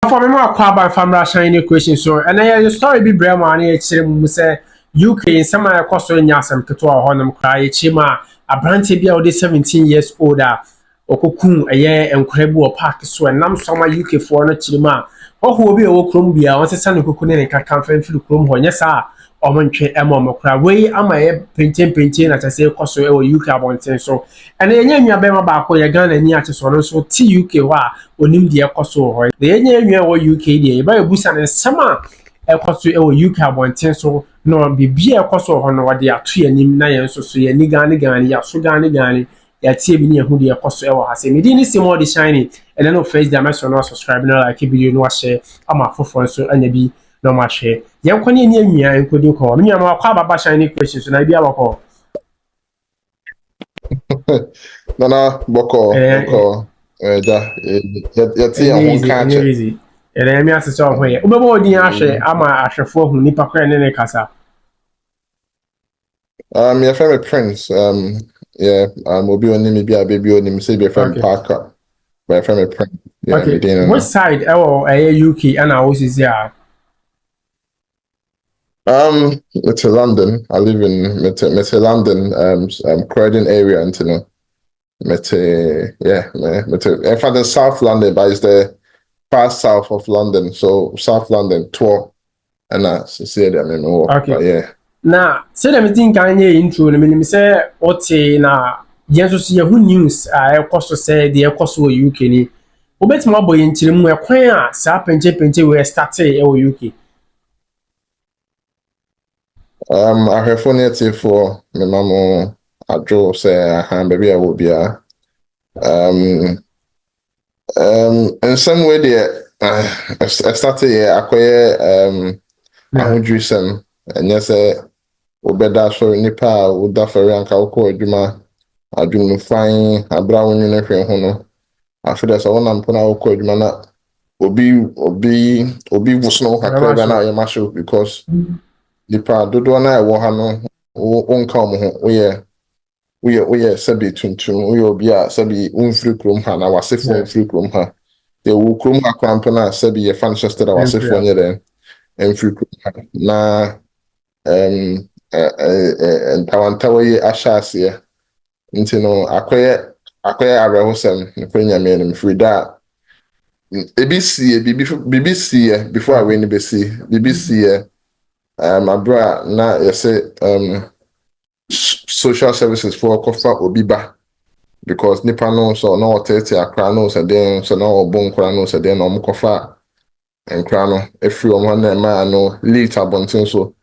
for me more kwaba family shiny question so and I story be brand one e chire mu say UK in some akoso nya asem keto a honum kra e chima abrante bia o de 17 years older okokun eye enkora bi o park so enam some UK for no chirima oho obi e wo krom bia won sesa no kokun ne kaka fan fili krom ho nya sa omontwe emom kra we ama ye penchen na tase koso e wo UK abonten so and enye nwa be ma ba ko ye Ghana ni ache so no so ti UK ho a onim de ekoso ho de enye nwa wo UK de e ba ebusa ne sama ekoso e wo UK abonten so no bibia ekoso ho no wode ato anim na yen so so ye ni Ghana ya so Ghana ya tie bi ne hu de ekoso e wo ha se medi ni simo de shiny and no face dimension no subscribe no like video no share ama fofo so anya bi no ma share yen kwani ni anwia enkodi ko me nwa ma kwa baba shiny questions na bia bako Nana boko ja yati ya ho ka che easy ere mi asese o hoye ubebo odin ahwe ama ahwefo hu nipa kwa ne kasa your friend Prince yeah obi oni mi bia baby oni mi say your friend Parker my friend Prince yeah okay which side UK and I was is here it's London. I live in London Croydon area and in fact in South London, but it's the far south of London, so South London tour and that's see them in okay but yeah. Na say them think kan ye intro no me say ote na yen so ye hu news e koso say the koso UK ni obeti mo boy ntiremu e kwan a sa penche we start e UK I heard phone for my mom I drove say baby I will be in some way there I started acquire ahudrisem and yes obeda so nipa oda fere anka ukọ adwuma adwuma fine abra wonu na hwe ho no afede so wona mpo na ukọ adwuma na obi wusno kakra ba na yemasho because nipa dodo na ewo ha no wonka mo ho woyɛ sabi tuntum woyɛ obi a sabi unfiri krom ha na wasefo unfiri krom ha de wo krom ha krampo na sabi ye fanchester da wasefo nye den unfiri krom ha na ntawantawa yi ahyase nti no akoye arehosem ne kwenya me no frida BBC before I went BBC abra na yese social services for kofa obiba because nipa no so na otete akra no so den so na obon kra no so den no mkofa enkra no efri o na ma no late abontin so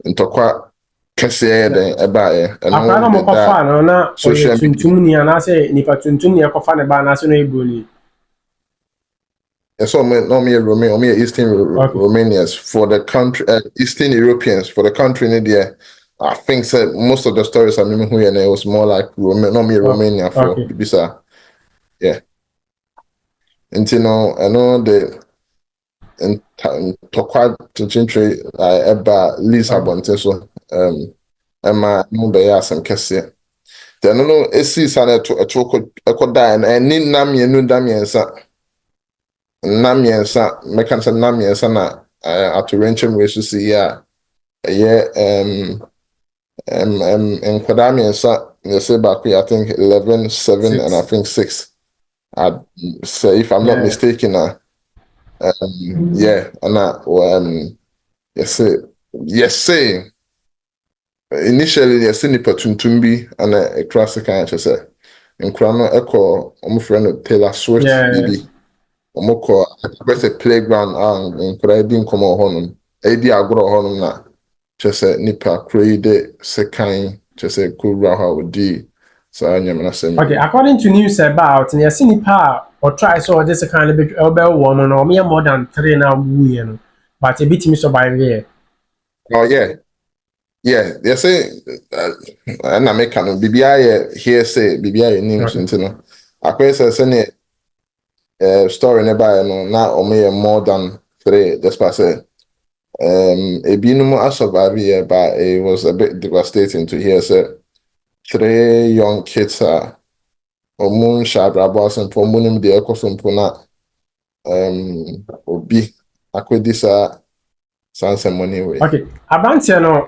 ntokwa kese den eba akra no mkofa no na social tuntum ni ana say nipa tuntum ni ekofa ne ba na so no eboni so me Eastern Romanians for the country Eastern Europeans for the country in there. I think that most of the stories I remember here, it was more like Romania for Bisa. Yeah. And you know, I know the Tokwa to Chintre Eba Lisbon so Emma Mumbai some Cassia. Then no esi sana to a choco die and ni nami nu damiensa namiensa mekansa namiensa na at renchim we to see yeah and Kwadamiensa, they say back I think 11, 7, 6. And I think 6. I'd say if I'm not mistaken, yeah, and yes, initially yes, nipa tuntumbi and a classic kind of say. In Krano Echo, my friend Taylor Swift, baby. Omoko, I say playground and I didn't come on honum. Adi agro honum na. Just say nipa create second just say kura how di so anyam say okay according to news about and you nipa or try so this kind of big woman or me more than 3 now no but a bit me survive here oh they say and I make no bibia here say bibia news into no akwe say story nearby no na o me more than 3 just pass say Ebinum I survived but it was a bit devastating to hear say 3 young kids are Omun Shabra boss and Pomunum de Ecosum Puna obi akwedi saa sansa money way. Okay, abranteɛ no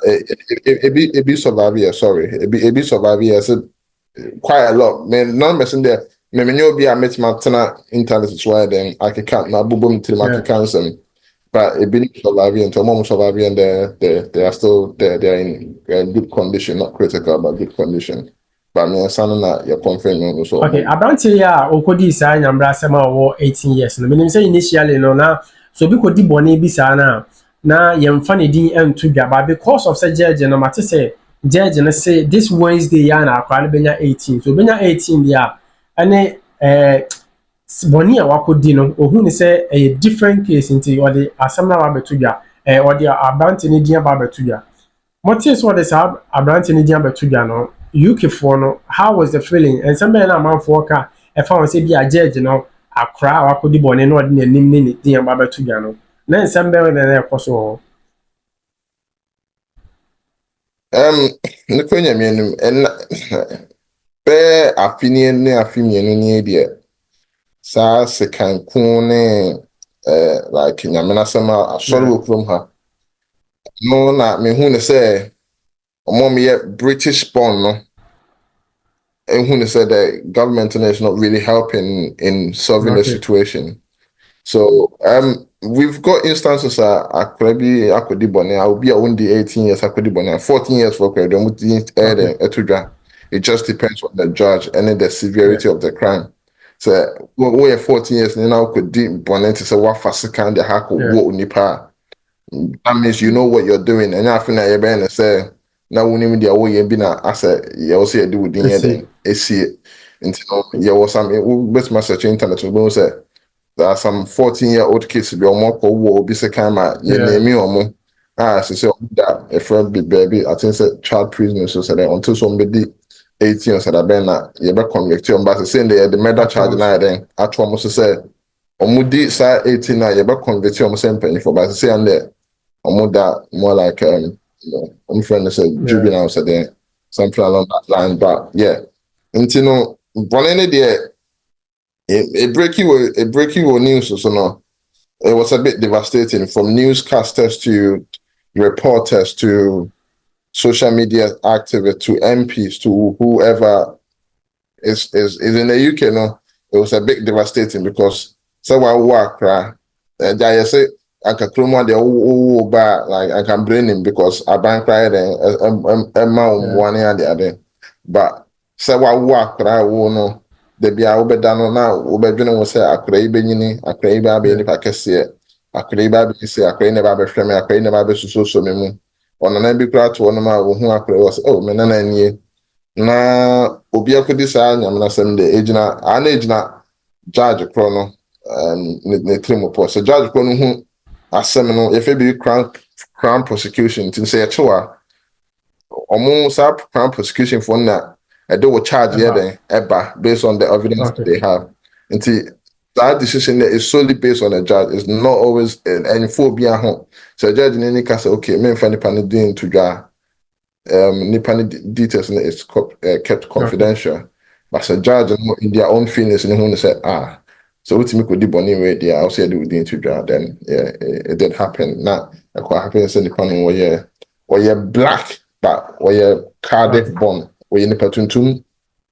Ebi survive here, sorry. Ebi survive here. So quite a lot. Man, none person there. Me know be I met my tena internet is why then I can count my boom to my cancer. But ebi survive here, and mom survive here, and they are still there. They're in good condition, not critical, but good condition. But me son na you're confirming also. Okay, abranteɛ a okodi saa nyambra asɛm a ɔwɔ 18 years no menim sɛ initially no na so bi kodi bɔne bi saa na yɛmfa ne din nto dwa ba because of sɛ judge no mate sɛ judge no say this Wednesday ya na akwa no benya 18 so benya 18 dia ɛne bɔne a wakodi no ohun ne sɛ ɛyɛ different case nti ɔde asɛm na wabeto dwa ɔde abrante ne din aba abeto dwa mote so ɔde saa abrante ne din abeto dwa no UK for no how was the feeling and somebody na man for ka e fa won say bi a judge no akra wakodi bɔne no ɔde n'anim ne din aba abeto dwa no na somebody na ekoso ne kwenya mienum en be afini ne afimienu ne dia sa sekan kun ne like nyamena sama asɔre okrom ha no na me hu ne say mom yet British born no and who said the government is not really helping in solving the situation. So we've got instances I could be I'll be only 18 years, I could be 14 years for it just depends on the judge and then the severity of the crime. So we are 14 years now could deep bonnet to say what fast can the hack or nipa. That means you know what you're doing, and I think that you're being say now we need the way you've been asset you also do with the see it until you was some best message internet will say there are some 14-year-old kids be on more will be second you name me or more so say that a friend be baby I think say child prisoners so say until somebody 18 said that ben you be convicted on but saying the murder charge now then at almost say omudi sa 18 na you be convicted on same penny for but say and there omoda more like I'm friend say juvenile said there something along that line but yeah until no one there a breaking news so no it was a bit devastating from newscasters to reporters to social media activists to MPs to whoever is in the UK no it was a bit devastating because someone work I say I can claim one but like I can blame him because I bank right and one and the other. But say what work I will know the be I will be done now will be doing was say I could be I could be if I can see it. I could be say I could never be frame I could never be so me on an every crowd to one of my who I could was oh man and na obi akodi saa nyamna sem de ejina an ejina judge chrono ne trimo so judge chrono hu asem no if it be crown prosecution to say a almost up crown prosecution for na do a charge here then based on the evidence that they have until that decision is solely based on the judge. It's not always any phobia home. So judge in any case okay me find the doing to draw nipa details is kept confidential but so judge in their own feelings and who say so what me could do bonnie way there I'll say do to draw then yeah it did happen now what happens in the panel where you're black but where you're Cardiff born where you nipa tuntum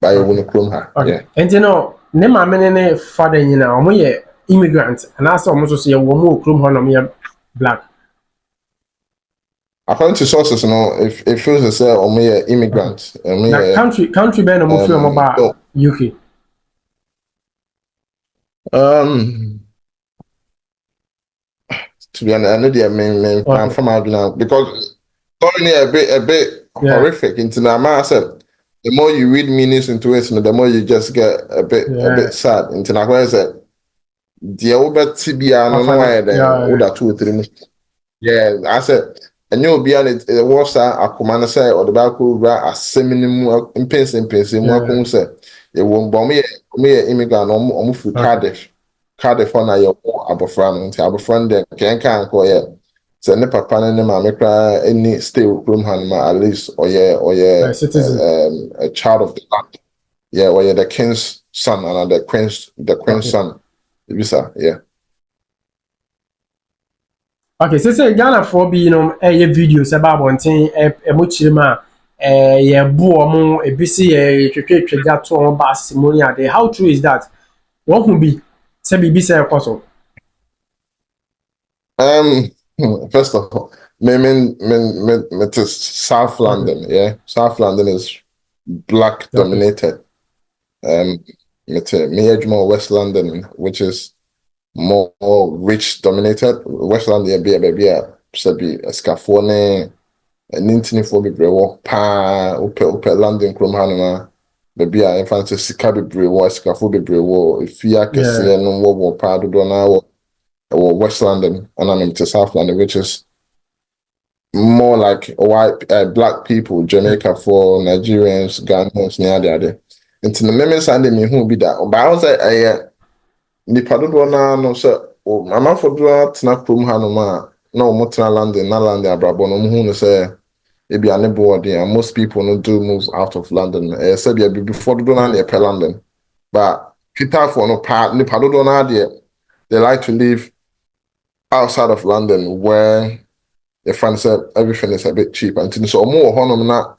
by your own chrome yeah and you know ne maame ne father nyina omo ye immigrant and also omo so ye wo mo chrome ho no black. According to sources, if it feels as though omo ye immigrant, country ben omo fi omo ba UK. To be honest, I know the main I'm from out now because only a bit horrific into the man said the more you read meanings into it, the more you just get a bit sad. Into the way said the over TBI no why then with that 2 or 3 yeah I said and you'll be on it was a command say or the back a seminar in pensing more say it won't bomb me immigrant almost through Cardiff on your abofran into abofran there can call yeah so ne papa ne mama kra any stay room han at least or a child of the land yeah or the king's son and the queen's son Visa, yeah. Okay, so Ghana for be videos about one thing much yeah boom a busy twetwe to on bus money ade. How true is that? What could be say be say koso? Um, First of all, it is South Okay. London, yeah. South London is black Okay. dominated. Me West London, which is more rich dominated. West London be a baby sabi escafone and intini bebree wɔ paa wopɛ London kurom hanom a baabi a yɛmfa no sɛ sika bebree wɔ escafo bebree wɔ efie Yeah. akɛseɛ no wɔ paa dodoɔ no wɔ West London ɛna memte South London which is more like white black people, Jamaica for Nigerians, Ghanaians, ade. Nti no meme Sunday me hu bi da. But I was like nipa dodoɔ naa no sɛ amanfo dodoɔ tena kurom ha nom a na wɔn tena London na London abrabɔ no wɔn hu no sɛ ebi ane board and most people no do move out of London. Sɛ bia before dodoɔ naa na yɛpɛ London, but Kitafo no pa nipa dodoɔ naa deɛ they like to live outside of London where they find that everything is a bit cheap. And so more na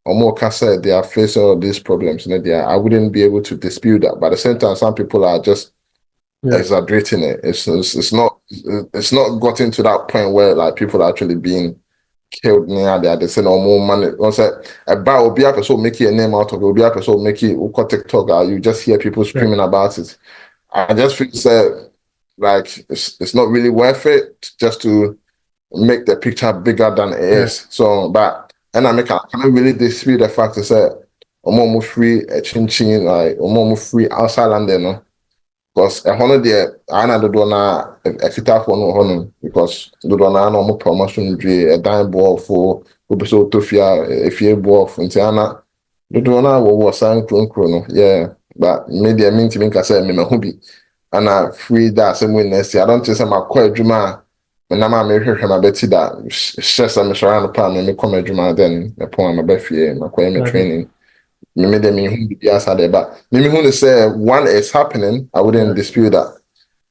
or more said they are facing all these problems. I wouldn't be able to dispute that. But at the same time, some people are just exaggerating it. It's not gotten to that point where like people are actually being killed near there. They say no more money. About will be up so make a name out of it, will be up so make it TikTok, you just hear people screaming about it. I just feel like it's not really worth it just to make the picture bigger than it is. So, but and I cannot really dispute the fact that more free a chin like more free outside London, no. Because a hundred there, I know the donor a fit up on honor because the donor no more promotion a dime ball for episode to fear if you ball from Tiana. The donor was signed chrono, yeah. But maybe I mean to make I say me hobby and I free that same way next year. I don't just say my quite drama. When I'm hwehwɛ ma bɛti da hyɛ sɛ mehyɛra no paa me mekɔ m'adwuma then mepɔn a mabɛfie makɔyɛ me training me de mehu biribi asa de ba mehu ne sɛ one is happening I wouldn't dispute that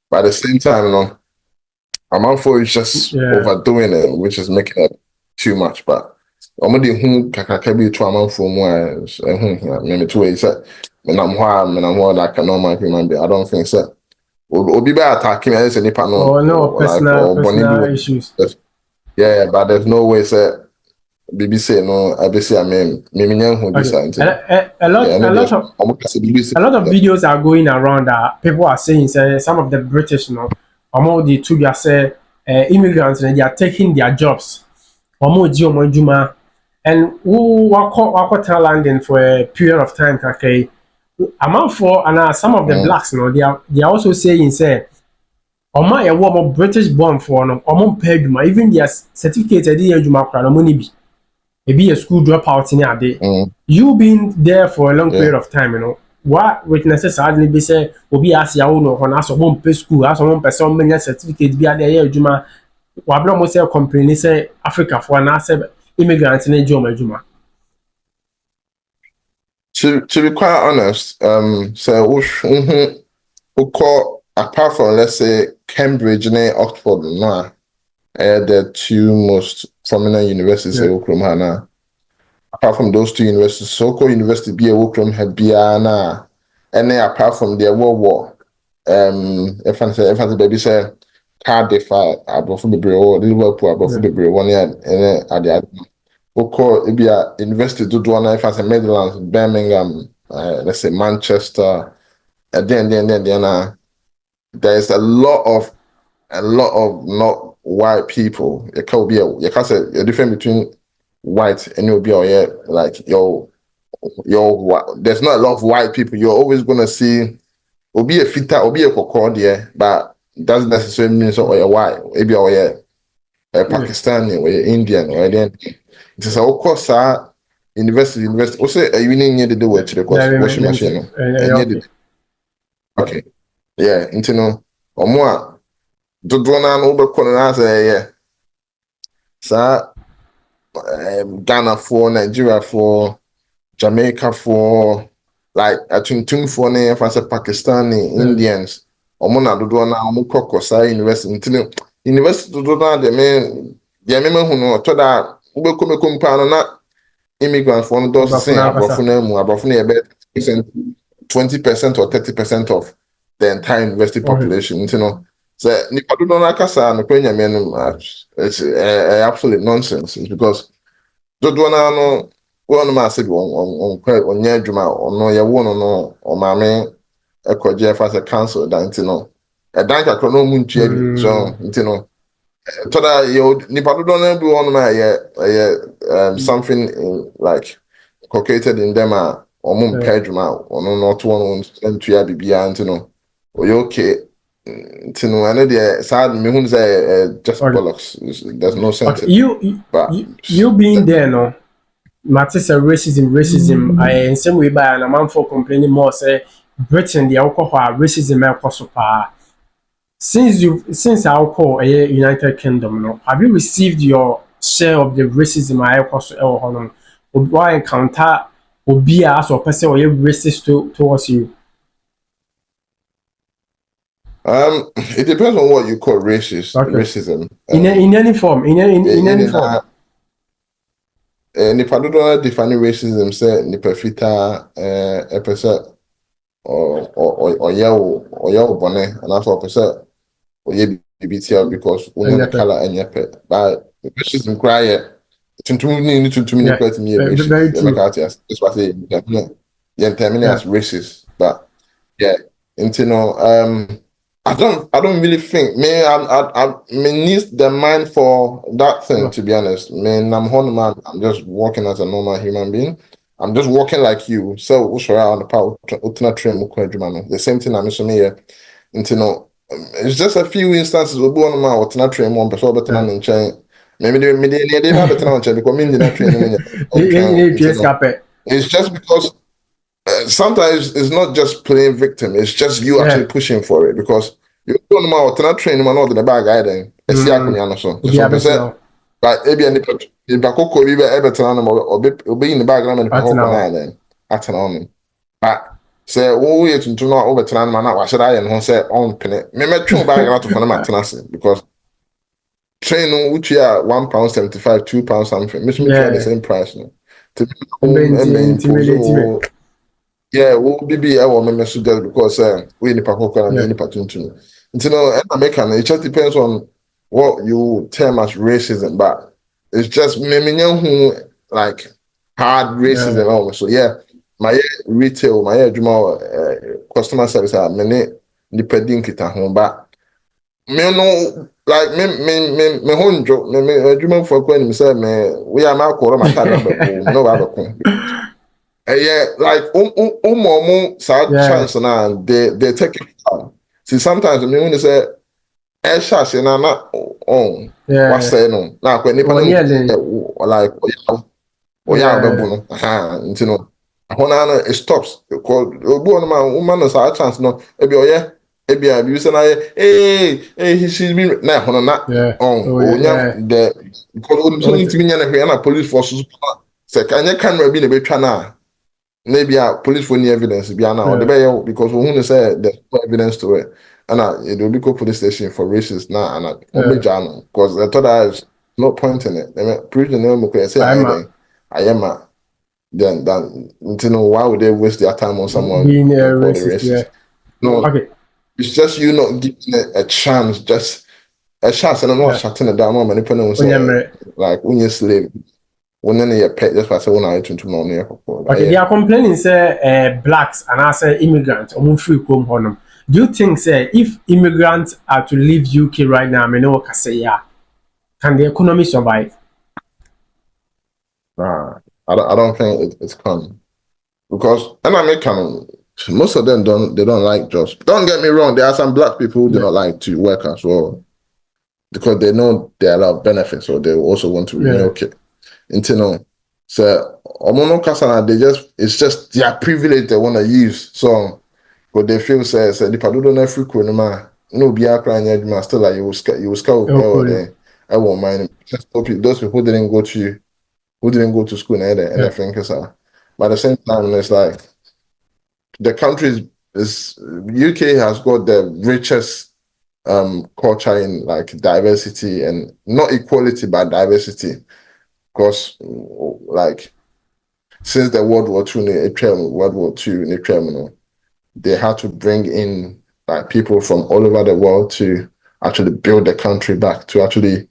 but at the same time no amanfo is just overdoing it which is making it too much but ɔmo de hu kakraka bi to amanfo mu a ɛho hia me to yi sɛ menam hɔ a like a normal human being I don't think so. Obi be attacking me as any panel. Oh no, personal issues. Yeah, but there's no way say BBC no ABC I mean who this a lot of videos are going around that people are saying say some of the British among the two say immigrants they are taking their jobs. And who walk London for a period of time okay. Amount for and some of the blacks they are also saying say ọmọ a yɛwɔ ɔmɔ British born for no ɔmɔ mpɛ adwuma even their certificate ɛde yɛ adwuma kora no ɔmɔ ni bi ebi yɛ school drop out ne ade you been there for a long period of time wa witnesses saa de bi sɛ obi ase awo no hɔ na asɔ ɔmɔ mpɛ school asɔ ɔmɔ mpɛ sɛ ɔmɔ nya certificate bi ade yɛ adwuma wabere ɔmɔ sɛ complain sɛ Africa for na sɛ immigrant ne gye ɔmɔ adwuma. To be quite honest, so apart from let's say Cambridge and Oxford, no, the two most prominent universities in Oklahoma. Apart from those two universities, so-called University be a Oklahoma had Biana, and then apart from their World War, if I say baby say Cardiff, above the Brew, Liverpool, above the Brew, 1 year, and at the Oko Ibia University to do one if I say Midlands, Birmingham, let's say Manchester, and then there's a lot of not white people. It can be you can't say a difference between white and you'll be like there's not a lot of white people. You're always gonna see will be a fitter or be a concordia, but doesn't necessarily mean so you're white, maybe or a Pakistani or Indian or then it is of course university. Also you need to do it to the course washing machine. Okay. Yeah, or more. Dodoɔ naa no wobɛkɔ no na sɛ ɛyɛ saa Ghanafoɔ, Nigeriafoɔ, Jamaicafoɔ, like atuntumfoɔ ne yɛfa sɛ Pakistani, Indians, ọmụ na dodoɔ na ọmụ kɔkɔ saa university ntino university dodoɔ na deɛ me hu no ɔtɔ da wobɛkɔ mpa no na immigrant for no dɔɔso sen aborɔfo no mu aborɔfo no yɛ 20% or 30% of the entire university population ntino sɛ nipa dodoɔ no akasa no kɔ nyame no it's absolute nonsense because dodoɔ no wɔn ma ase bi ɔnyɛ adwuma ɔno yɛwo no ɔmaame ɛkɔgye ɛfa sɛ council dan nti no ɛdan kakra no ɔmu ntua bi so nti no tɔda yɛ nipa dodoɔ no bi wɔn ma ɛyɛ something like inculcated in them a ɔmo mpɛ adwuma ɔno no ɔto wɔn ntua biribiara nti no ɔyɛ okay nti no ɛno deɛ saa mehu sɛ just bollocks there's no sense. You being there no. Matters of racism. I in some way by an amount for complaining more say Britain the alcohol racism so since alcohol a United Kingdom no have you received your share of the racism I also or encounter or be as or person or racist towards you? It depends on what you call racism. In any form. Nipa dodoɔ define racism sɛ nipa fitaa ɛpɛ sɛ ɔyɛ wo bɔne anaasɛ ɔpɛ sɛ ɔyɛ biribi tia because wonyɛ ne colour ɛnyɛ pɛ but racism koraa yɛ tuntum ne tuntum ne koraa tumi yɛ racist yɛbɛka ate ase this was yɛn terminate as racist but yeah nti no I don't really think I need the mind for that thing to be honest. I'm just working as a normal human being. I'm just working like you. So on the power the same thing I'm assuming here. It's just a few instances we'll go on my train one person better than chain. Maybe they have a train because me not train. It's just because sometimes it's not just playing victim, it's just you actually pushing for it because you don't know what train man out the bag then. It's so. But maybe any bakoko be ebetan or be in the background and then at an on. But say we to know overturn man what should I and say on pin me bag out of my because train which are £1.75, £2 something. Mission the same price now. Yeah, we'll be our members just because we in the Pacoca and any patuntum. It just depends on what you term as racism, but it's just who like hard racism. So yeah, my retail, my customer service are many depending kita home, but me no like me home joke me for when me say me we are now call my no other yeah, like chance now they take it down. See sometimes I mean when they say shot na on what's saying no now when like it stops because woman is a chance no ebi you say na she's been na the because so need to be na police force say can camera be na betwa na maybe police for any evidence be now because we say there's no evidence to it and it will be called police station for racist now and because I thought there's no point in it. They prove the name because say I am then why would they waste their time on someone being a racist? No, it's just you not giving it a chance, just a chance, and I'm not shutting it down. Many people say like when you're slave. When you pay, that's why I say when I turn to money. Okay, they are complaining say blacks and I say immigrants free come home. Do you think say if immigrants are to leave UK right now, I know can say can the economy survive? Nah, I don't think it's coming because and American most of them don't like jobs. Don't get me wrong, there are some black people who do not like to work as well because they know there are a lot of benefits, or they also want to relocate. So it's just their privilege they want to use. So but they feel say the don't know free no be crying still like you will scout there. I won't mind just those people who didn't go to school and I think so. But at the same time it's like the country is is UK has got the richest culture in like diversity and not equality but diversity. Because like since the World War Two in the they had to bring in like people from all over the world to actually build the country back, to actually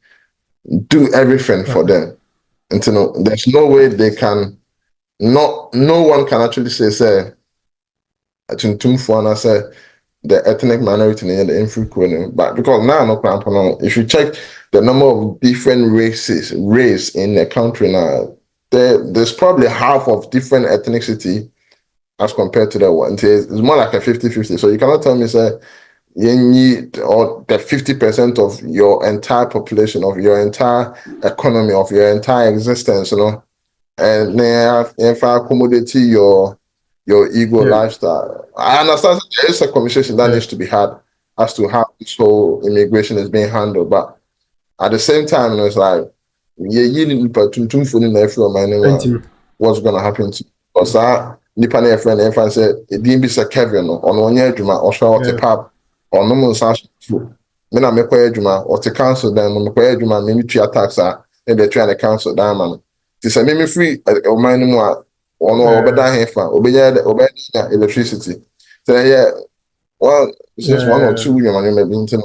do everything for them. And there's no way they can no one can actually say the ethnic minority in the infrequent, but because now if you check the number of different race in the country now, there's probably half of different ethnicity as compared to the one. It's more like a 50-50. So you cannot tell me say you need or the 50% of your entire population, of your entire economy, of your entire existence, and if I accommodate your ego lifestyle. I understand there is a conversation that needs to be had as to how this whole immigration is being handled, but at the same time, it's like you need what's gonna happen to you. Because nipa na friend and friend said it didn't be Kevin on one year juma or show what pub or no more such food. Me na me kwa juma or to council then me kwa juma me me tria tax and they try to council down man. This a me free o man no or no obeda hefa obeda electricity. So yeah, well it's just one or two you man maybe into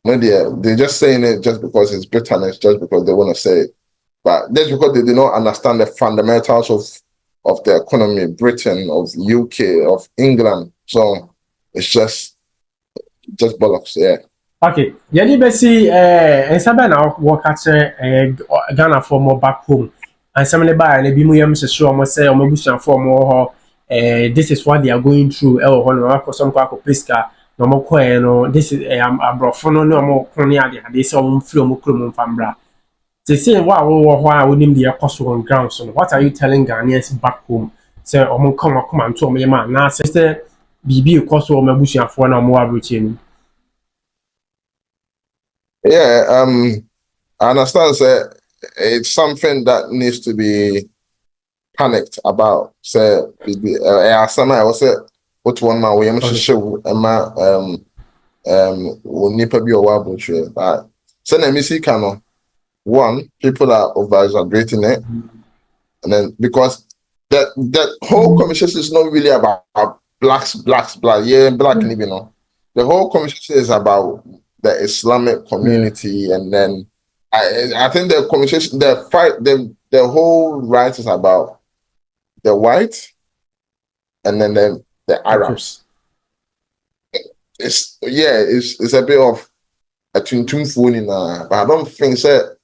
no they're just saying it just because it's bitterness, just because they want to say it. But that's because they do not understand the fundamentals of the economy, Britain, of UK, of England. So it's just bollocks, yeah. Okay, yɛde bɛsi nsa bɛn na wɔka kyerɛ Ghanafoɔ mo back home. Ansɛm ne baa na bi mu yɛm hyehyɛ wɔn sɛ wɔn abusuafoɔ mo wɔ hɔ this is what they are going through ɛwɔ hɔ no wɔakɔ sɔm kɔ akɔ pesca na wɔn kɔɛ no this is aborɔfo no ne wɔn ko ne ade sɛ wɔn mfiri wɔn kurom mfa mbra. Sese wo a wowɔ hɔ a wonim deɛ ɛkɔ so on ground so no what are you telling Ghanaians back home? Sɛ wɔn ka wɔn akoma nto wɔn yɛm a na sɛ biribi ekɔ so wɔn abusuafoɔ na wɔn wɔ aburukyire no. Yeah, I understand that it's something that needs to be panicked about. Say, I was say, what one man we am show Emma nipa bi owa abotire. But say na me see kano one people are over exaggerating it, and then because that whole conversation is not really about black, yeah, black, the whole conversation is about the Islamic community, and then I think the conversation, the whole right is about the white, and then the Arabs. It's a bit of a tuntum phone but I don't think that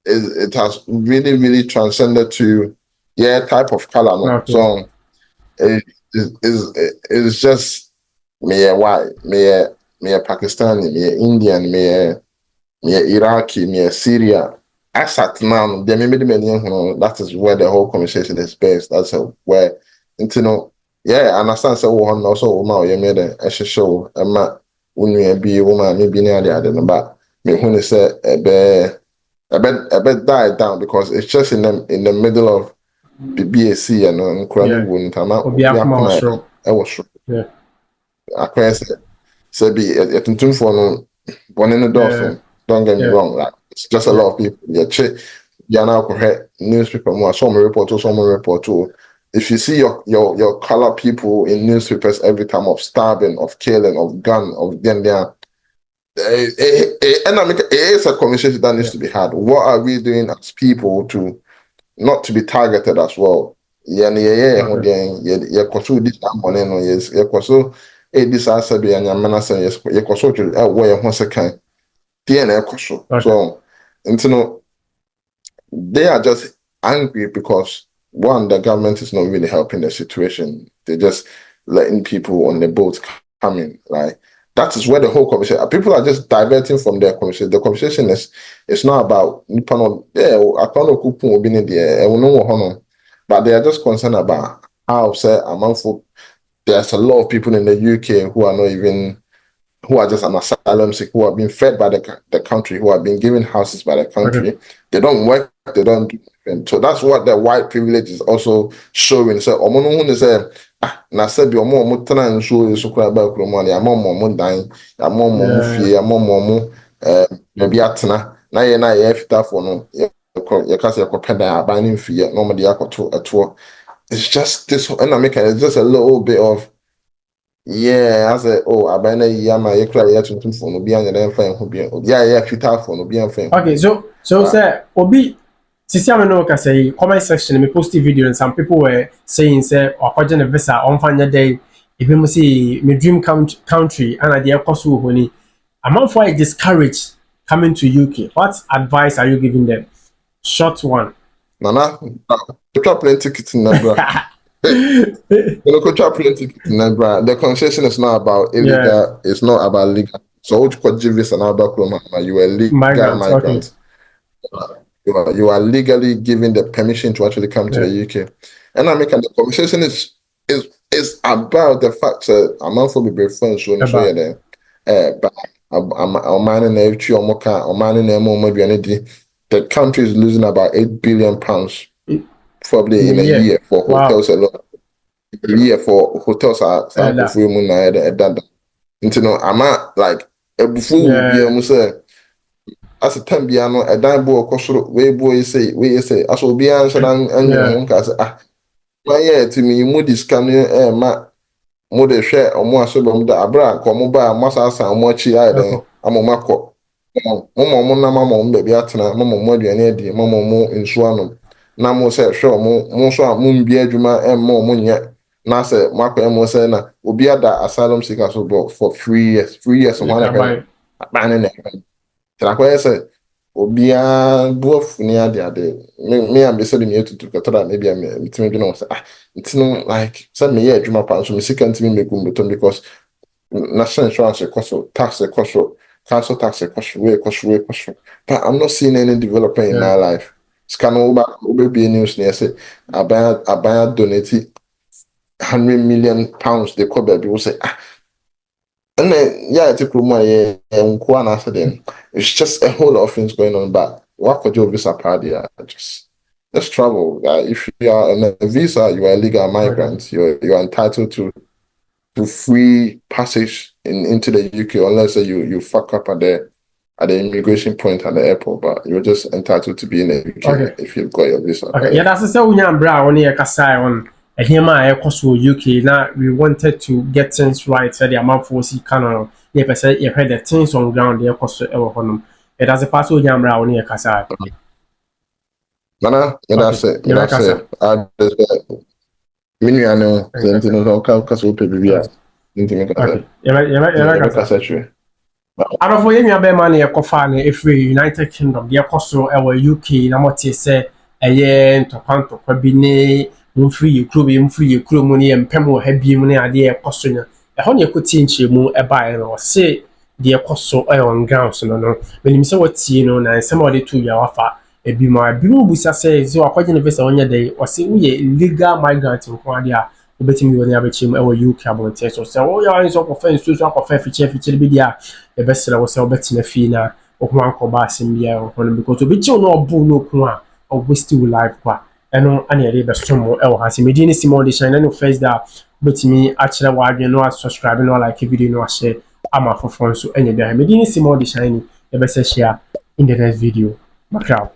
it has really transcended to type of color. No? Okay. So it's just me a white, me a Pakistani, me a Indian, me a Iraqi, me a Syria. I sat now, that is where the whole conversation is based. That's where, I understand. So, also, you made a show, be woman, maybe near the other, but me when they say a bit died down because it's just in the middle of the BAC and Kurani wouldn't come out. I was sure. Yeah. I can't say be a tuntum for no one in the dolphin. Don't get me wrong, like it's just a lot of people. Yeah, now correct newspaper more. Some report too. If you see your color people in newspapers every time of stabbing, of killing, of gun, of then there. It is a conversation that needs to be had. What are we doing as people to not to be targeted as well? This asabi and Yamana yes, so they are just angry because one, the government is not really helping the situation. They're just letting people on the boat come in. Like that is where the whole conversation. People are just diverting from their conversation. The conversation it's not about but they are just concerned about how say there's a lot of people in the UK who are not even who are just an asylum seeker, who have been fed by the country, who have been given houses by the country. Okay. They don't work, they don't do anything. So that's what the white privilege is also showing. So omo no hu say na se bi omo tena nso so kura ba kuro mo ya omo dan, ya omo fie, ya omo na bi atena na ye fita for no ye ka se ko peda aban ni fie no mo de akoto eto. It's just this, and I make it just a little bit of, yeah, I said, oh, I better yeah, my cry yet to phone will be on the phone, yeah, fit out phone will be on phone. Okay, so sir, Obi, Sisi Ameno ka say comment section me post video and some people were saying say or a visa on fanya day if you see me dream country and idea kosu honi. I'm for I discourage coming to UK. What advice are you giving them? Short one. Nana, you try plenty tickets in that, bro. You know, try plenty tickets in that, bro. The conversation is not about illegal, it's not about legal. So, what you call visa and about you are legal migrant. Okay. You are legally given the permission to actually come to the UK. And I make the conversation is about the fact that I'm not for be friends so show you there. But I'm manning the country is losing about £8 billion probably in a year for hotels alone. A year for hotels are for you that. I'm like before say as a time biano a dime boy kosoro we say I shall be answered and to me mo discount ma mo de share or more so da abra ko mo ba masa san mo chi ai den amomako mo na mama mo be atena mama mo aduane adi mama mo nsu anom na mo say sure mo so mo bi adwuma mo nya na say makwa mo say na obi ada asylum seeker so for 3 years so one ban na trakwa say obi a bof ni ade me am be say me tutu katara maybe am mitimi bi no say ntino like say me ye adwuma pa so me sika ntimi me kum beton because national insurance cost tax cost council tax cost. But I'm not seeing any development in my life. Scan over be news near say I donate £100 million. They call baby will say and then it's a and it's just a whole lot of things going on. But what could your visa party? Just travel. If you are on a visa, you are a legal migrant. You're entitled to free passage into the UK unless you fuck up at the immigration point at the airport. But you're just entitled to be in the UK if you've got your visa. Okay, yeah, that's the same bra on here kasai on a hima UK. Now we wanted to get things right. So the amount for see canon. Yeah, but say you heard the things on ground there cost honum. It has a pass on bra on here kasai. Nana, that's it. That's it. I just minu ya no no ka so pe bibia ntimi ka okay ya ka sa arofo ye nua be ma na ye kofa na every United Kingdom de koso e wa UK na motie se eye ntopantopwa bi ne mfiri yekuro mu ne ye mpem wo ha bi mu ne ade ye koso nya e ho ne ekoti nchiremu e ba e no se de koso e on ground so no benim se watie no na se ma de tu ya wafa ebi mu busa se ze akwaje ne visa onye dey o se uye illegal migrant nko ade a obetimi woni abechim e wo UK abonte so se wo ya nso ko fa nsu so akọ fiche bi dia e be sele wo se obetina fi na o ko anko ba asem bia o ko because obechi no obu no ku a o waste life kwa eno ane ade be so mo e wo ha se medini Simon de shine no first da obetimi a kire wa adwen no subscribe no like video no share ama fofo nso enye bia medini Simon de shine e be se share in the next video. Macau.